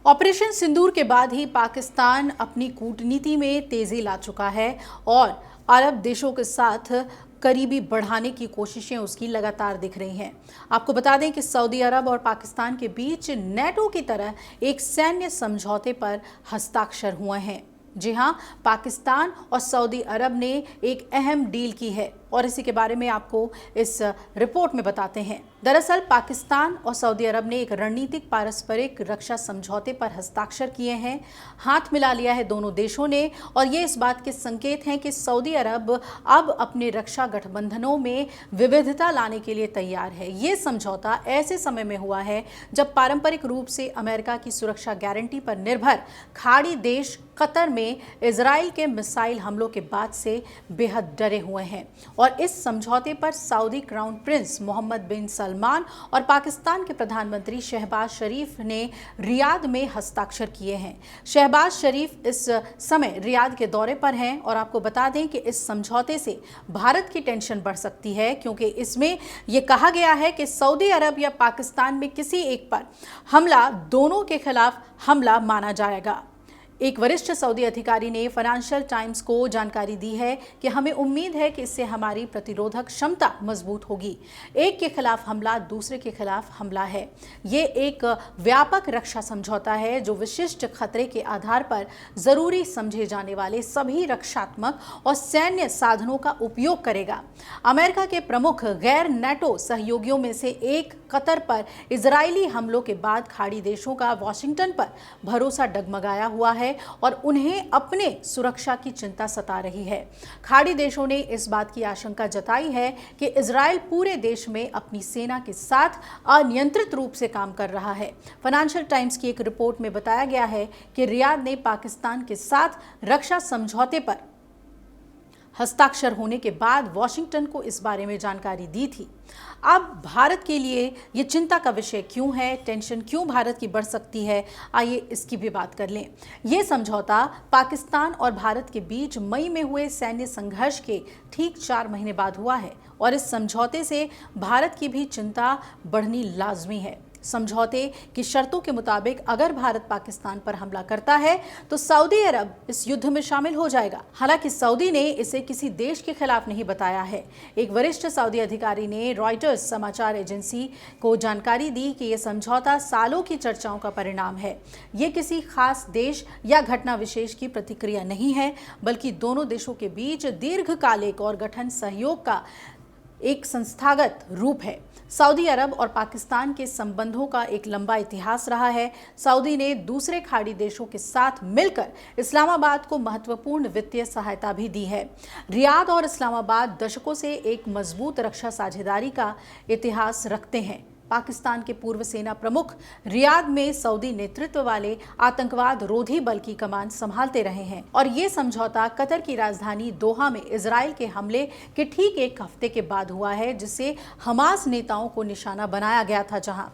Operation सिंदूर के बाद ही पाकिस्तान अपनी कूटनीति में तेजी ला चुका है और अरब देशों के साथ करीबी बढ़ाने की कोशिशें उसकी लगातार दिख रही हैं। आपको बता दें कि सऊदी अरब और पाकिस्तान के बीच नेटो की तरह एक सैन्य समझौते पर हस्ताक्षर हुए हैं। जी हां, पाकिस्तान और सऊदी अरब ने एक अहम डील की है और इसी के बारे में आपको इस रिपोर्ट में बताते हैं। दरअसल पाकिस्तान और सऊदी अरब ने एक रणनीतिक पारस्परिक रक्षा समझौते पर हस्ताक्षर किए हैं, हाथ मिला लिया है दोनों देशों ने, और ये इस बात के संकेत हैं कि सऊदी अरब अब अपने रक्षा गठबंधनों में विविधता लाने के लिए तैयार है। ये समझौता ऐसे समय में हुआ है जब पारंपरिक रूप से अमेरिका की सुरक्षा गारंटी पर निर्भर खाड़ी देश कतर में इजराइल के मिसाइल हमलों के बाद से बेहद डरे हुए हैं और इस समझौते पर सऊदी क्राउन प्रिंस मोहम्मद बिन सलमान और पाकिस्तान के प्रधानमंत्री शहबाज शरीफ ने रियाद में हस्ताक्षर किए हैं। शहबाज शरीफ इस समय रियाद के दौरे पर हैं और आपको बता दें कि इस समझौते से भारत की टेंशन बढ़ सकती है, क्योंकि इसमें यह कहा गया है कि सऊदी अरब या पाकिस्तान में किसी एक पर हमला दोनों के खिलाफ हमला माना जाएगा। एक वरिष्ठ सऊदी अधिकारी ने फाइनेंशियल टाइम्स को जानकारी दी है कि हमें उम्मीद है कि इससे हमारी प्रतिरोधक क्षमता मजबूत होगी। एक के खिलाफ हमला दूसरे के खिलाफ हमला है। ये एक व्यापक रक्षा समझौता है जो विशिष्ट खतरे के आधार पर जरूरी समझे जाने वाले सभी रक्षात्मक और सैन्य साधनों का उपयोग करेगा। अमेरिका के प्रमुख गैर नेटो सहयोगियों में से एक कतर पर इजरायली हमलों के बाद खाड़ी देशों का वॉशिंगटन पर भरोसा डगमगाया हुआ है और उन्हें अपने सुरक्षा की चिंता सता रही है। खाड़ी देशों ने इस बात की आशंका जताई है कि इजराइल पूरे देश में अपनी सेना के साथ अनियंत्रित रूप से काम कर रहा है। फाइनेंशियल टाइम्स की एक रिपोर्ट में बताया गया है कि रियाद ने पाकिस्तान के साथ रक्षा समझौते पर हस्ताक्षर होने के बाद वॉशिंगटन को इस बारे में जानकारी दी थी। अब भारत के लिए ये चिंता का विषय क्यों है, टेंशन क्यों भारत की बढ़ सकती है, आइए इसकी भी बात कर लें। ये समझौता पाकिस्तान और भारत के बीच मई में हुए सैन्य संघर्ष के ठीक 4 महीने बाद हुआ है और इस समझौते से भारत की भी चिंता बढ़नी लाजमी है। समझौते की शर्तों के मुताबिक अगर भारत पाकिस्तान पर हमला करता है तो सऊदी अरब इस युद्ध में शामिल हो जाएगा। हालांकि सऊदी ने इसे किसी देश के खिलाफ नहीं बताया है। एक वरिष्ठ सऊदी अधिकारी ने रॉयटर्स समाचार एजेंसी को जानकारी दी कि यह समझौता सालों की चर्चाओं का परिणाम है। ये किसी खास देश या घटना विशेष की प्रतिक्रिया नहीं है, बल्कि दोनों देशों के बीच दीर्घकालिक और गठन सहयोग का एक संस्थागत रूप है। सऊदी अरब और पाकिस्तान के संबंधों का एक लंबा इतिहास रहा है। सऊदी ने दूसरे खाड़ी देशों के साथ मिलकर इस्लामाबाद को महत्वपूर्ण वित्तीय सहायता भी दी है। रियाद और इस्लामाबाद दशकों से एक मजबूत रक्षा साझेदारी का इतिहास रखते हैं। पाकिस्तान के पूर्व सेना प्रमुख रियाद में सऊदी नेतृत्व वाले आतंकवाद रोधी बल की कमान संभालते रहे हैं और ये समझौता कतर की राजधानी दोहा में इजराइल के हमले के ठीक 1 हफ्ते के बाद हुआ है, जिससे हमास नेताओं को निशाना बनाया गया था, जहां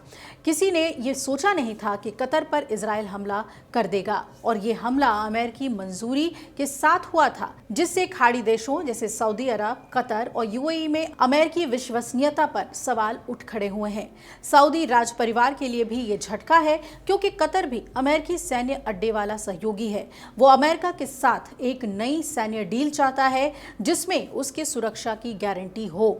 किसी ने ये सोचा नहीं था कि कतर पर इजराइल हमला कर देगा। और ये हमला अमेरिकी मंजूरी के साथ हुआ था, जिससे खाड़ी देशों जैसे सऊदी अरब, कतर और यूएई में अमेरिकी विश्वसनीयता पर सवाल उठ खड़े हुए हैं। सऊदी राज परिवार के लिए भी ये झटका है, क्योंकि कतर भी अमेरिकी सैन्य अड्डे वाला सहयोगी है। वो अमेरिका के साथ एक नई सैन्य डील चाहता है जिसमें उसके सुरक्षा की गारंटी हो।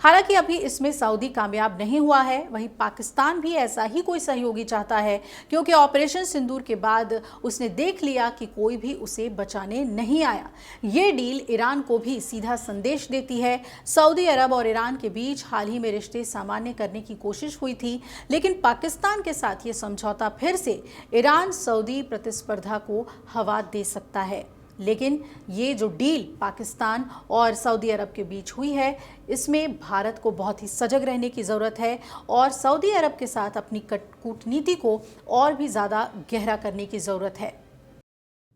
हालांकि अभी इसमें सऊदी कामयाब नहीं हुआ है, वहीं पाकिस्तान भी ऐसा ही कोई सहयोगी चाहता है, क्योंकि ऑपरेशन सिंदूर के बाद उसने देख लिया कि कोई भी उसे बचाने नहीं आया। ये डील ईरान को भी सीधा संदेश देती है। सऊदी अरब और ईरान के बीच हाल ही में रिश्ते सामान्य करने की कोशिश हुई थी, लेकिन पाकिस्तान के साथ ये समझौता फिर से ईरान सऊदी प्रतिस्पर्धा को हवा दे सकता है। लेकिन ये जो डील पाकिस्तान और सऊदी अरब के बीच हुई है, इसमें भारत को बहुत ही सजग रहने की ज़रूरत है और सऊदी अरब के साथ अपनी कूटनीति को और भी ज़्यादा गहरा करने की ज़रूरत है।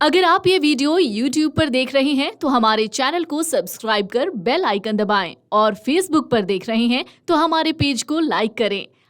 अगर आप ये वीडियो YouTube पर देख रहे हैं तो हमारे चैनल को सब्सक्राइब कर बेल आइकन दबाएं और Facebook पर देख रहे हैं तो हमारे पेज को लाइक करें।